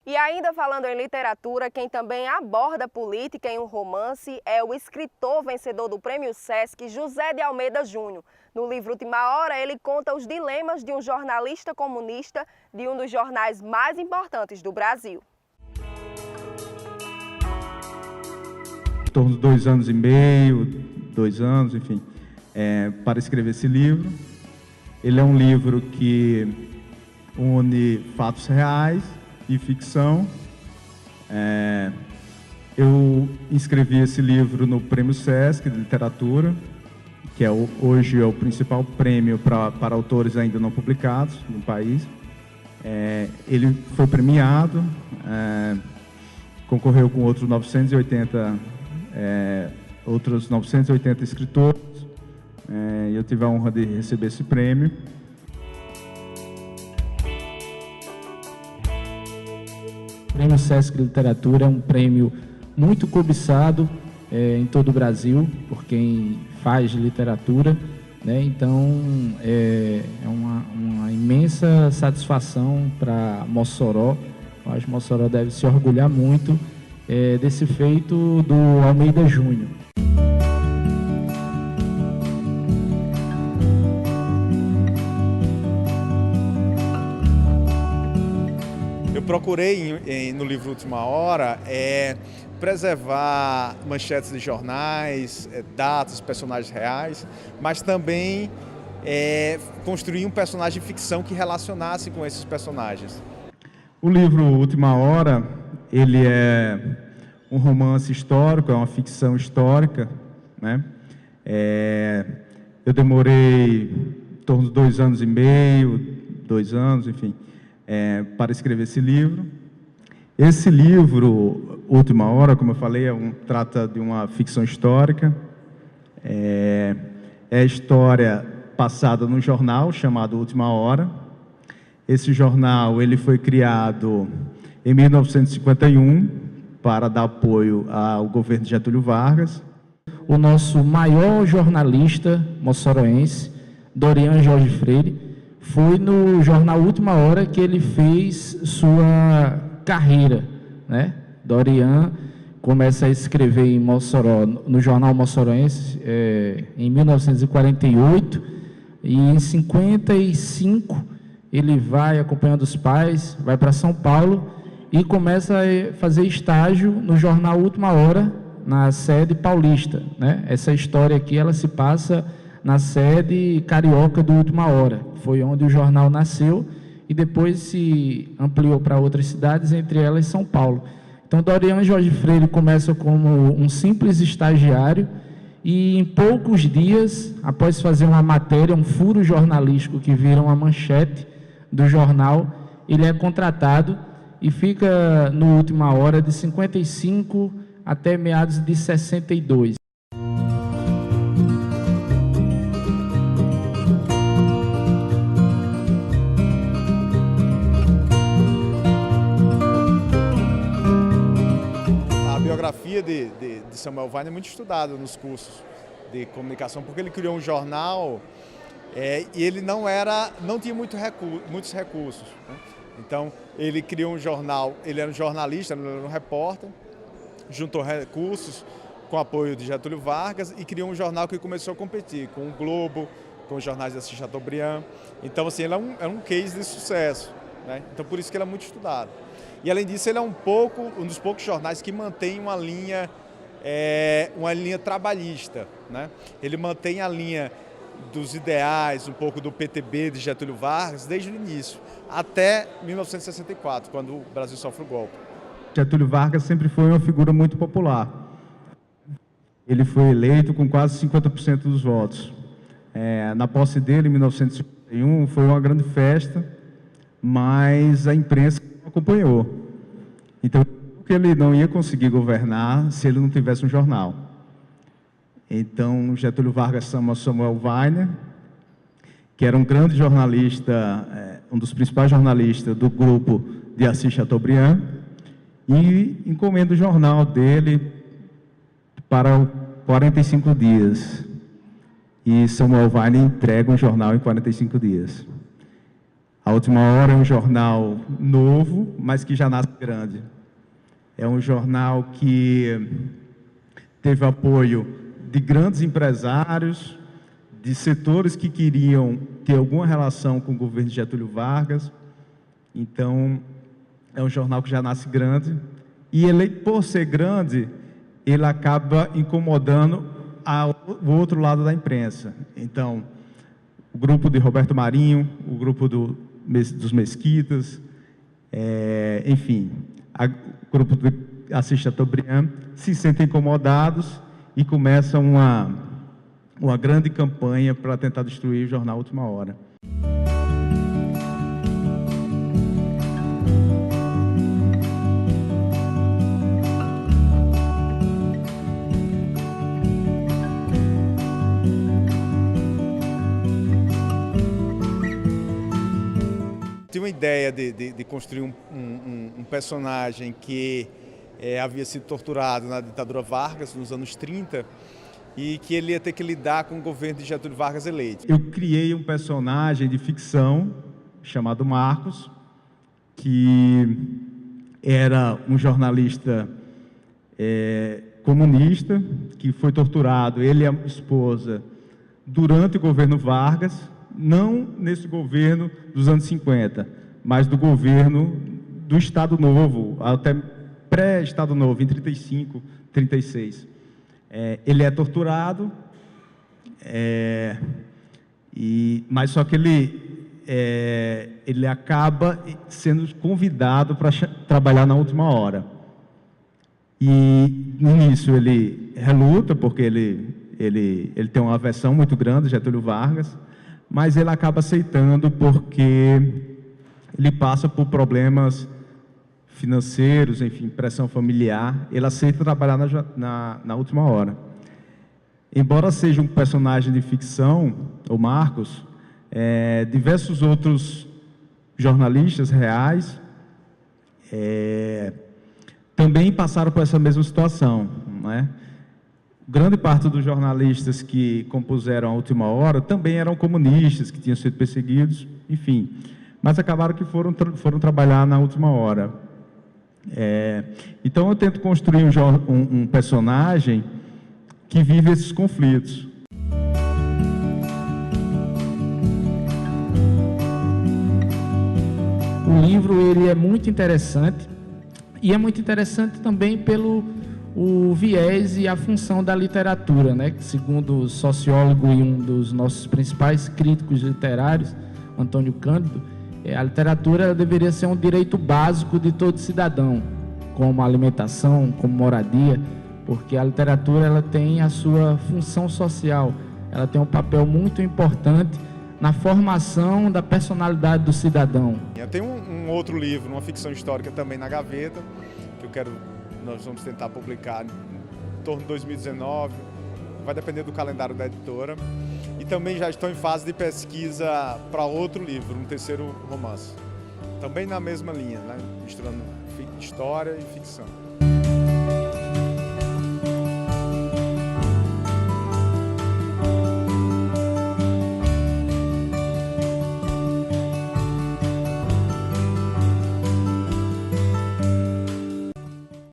E ainda falando em literatura, quem também aborda política em um romance é o escritor vencedor do Prêmio Sesc, José de Almeida Júnior. No livro Última Hora, ele conta os dilemas de um jornalista comunista de um dos jornais mais importantes do Brasil. Em torno de 2 anos e meio, 2 anos, enfim, para escrever esse livro. Ele é um livro que une fatos reais e ficção. Eu inscrevi esse livro no Prêmio Sesc de Literatura, que hoje é o principal prêmio para autores ainda não publicados no país. Ele foi premiado, concorreu com outros 980 escritores. Eu tive a honra de receber esse prêmio. O Prêmio Sesc de Literatura é um prêmio muito cobiçado em todo o Brasil por quem faz literatura, né? Então é uma imensa satisfação para Mossoró. Eu acho que Mossoró deve se orgulhar muito desse feito do Almeida Júnior. Eu procurei no livro Última Hora preservar manchetes de jornais, datas, personagens reais, mas também construir um personagem de ficção que relacionasse com esses personagens. O livro Última Hora, ele é um romance histórico, é uma ficção histórica, né? Eu demorei em torno de 2 anos e meio, 2 anos, enfim, para escrever esse livro. Esse livro, Última Hora, como eu falei, trata de uma ficção histórica. É a história passada num jornal chamado Última Hora. Esse jornal ele foi criado em 1951 para dar apoio ao governo de Getúlio Vargas. O nosso maior jornalista moçoroense, Dorian Jorge Freire, foi no jornal Última Hora que ele fez sua carreira, né? Dorian começa a escrever em Mossoró, no jornal moçoroense, em 1948, e em 55 ele vai acompanhando os pais, vai para São Paulo e começa a fazer estágio no jornal Última Hora, na sede paulista, né? Essa história aqui ela se passa na sede carioca do Última Hora, foi onde o jornal nasceu e depois se ampliou para outras cidades, entre elas São Paulo. Então, Dorian Jorge Freire começa como um simples estagiário e em poucos dias, após fazer uma matéria, um furo jornalístico que vira uma manchete do jornal, ele é contratado e fica no Última Hora de 55 até meados de 62. A biografia de Samuel Weiner é muito estudada nos cursos de comunicação, porque ele criou um jornal e ele não tinha muitos recursos, né? Então, ele criou um jornal, ele era um jornalista, não era um repórter, juntou recursos com apoio de Getúlio Vargas e criou um jornal que começou a competir com o Globo, com os jornais da Assis Chateaubriand. Então, assim, ele é um case de sucesso, né? Então, por isso que ele é muito estudado. E, além disso, ele é um dos poucos jornais que mantém uma linha trabalhista, né? Ele mantém a linha dos ideais, um pouco do PTB de Getúlio Vargas, desde o início, até 1964, quando o Brasil sofre o golpe. Getúlio Vargas sempre foi uma figura muito popular. Ele foi eleito com quase 50% dos votos. Na posse dele, em 1951, foi uma grande festa, mas a imprensa não acompanhou. Então, ele não ia conseguir governar se ele não tivesse um jornal. Então, Getúlio Vargas chama Samuel Weiner, que era um grande jornalista, um dos principais jornalistas do grupo de Assis Chateaubriand, e encomenda o jornal dele para 45 dias. E Samuel Weiner entrega um jornal em 45 dias. A Última Hora é um jornal novo, mas que já nasce grande. É um jornal que teve apoio de grandes empresários, de setores que queriam ter alguma relação com o governo de Getúlio Vargas. Então, é um jornal que já nasce grande. E ele, por ser grande, ele acaba incomodando o outro lado da imprensa. Então, o grupo de Roberto Marinho, o grupo dos Mesquitas, enfim, o grupo de Assis Chateaubriand se sentem incomodados e começam uma grande campanha para tentar destruir o jornal Última Hora. Tinha uma ideia de construir um personagem que havia sido torturado na ditadura Vargas, nos anos 30, e que ele ia ter que lidar com o governo de Getúlio Vargas eleito. Eu criei um personagem de ficção chamado Marcos, que era um jornalista comunista, que foi torturado, ele e a esposa, durante o governo Vargas, não nesse governo dos anos 50, mas do governo do Estado Novo, até pré-Estado Novo, em 35, 36. Ele é torturado, mas só que ele acaba sendo convidado para trabalhar na Última Hora. E, no início, ele reluta, porque ele tem uma aversão muito grande, Getúlio Vargas, mas ele acaba aceitando porque ele passa por problemas financeiros, enfim, pressão familiar. Ele aceita trabalhar na Última Hora. Embora seja um personagem de ficção, o Marcos, diversos outros jornalistas reais também passaram por essa mesma situação, não é? Grande parte dos jornalistas que compuseram a Última Hora também eram comunistas, que tinham sido perseguidos, enfim, mas acabaram que foram trabalhar na Última Hora. Então eu tento construir um personagem que vive esses conflitos. O livro ele é muito interessante, e é muito interessante também pelo viés e a função da literatura, né? Segundo o sociólogo e um dos nossos principais críticos literários, Antônio Cândido, a literatura deveria ser um direito básico de todo cidadão, como alimentação, como moradia, porque a literatura ela tem a sua função social, ela tem um papel muito importante na formação da personalidade do cidadão. Eu tenho um outro livro, uma ficção histórica também na gaveta, que nós vamos tentar publicar em torno de 2019, vai depender do calendário da editora. E também já estou em fase de pesquisa para outro livro, um terceiro romance. Também na mesma linha, né? Misturando história e ficção.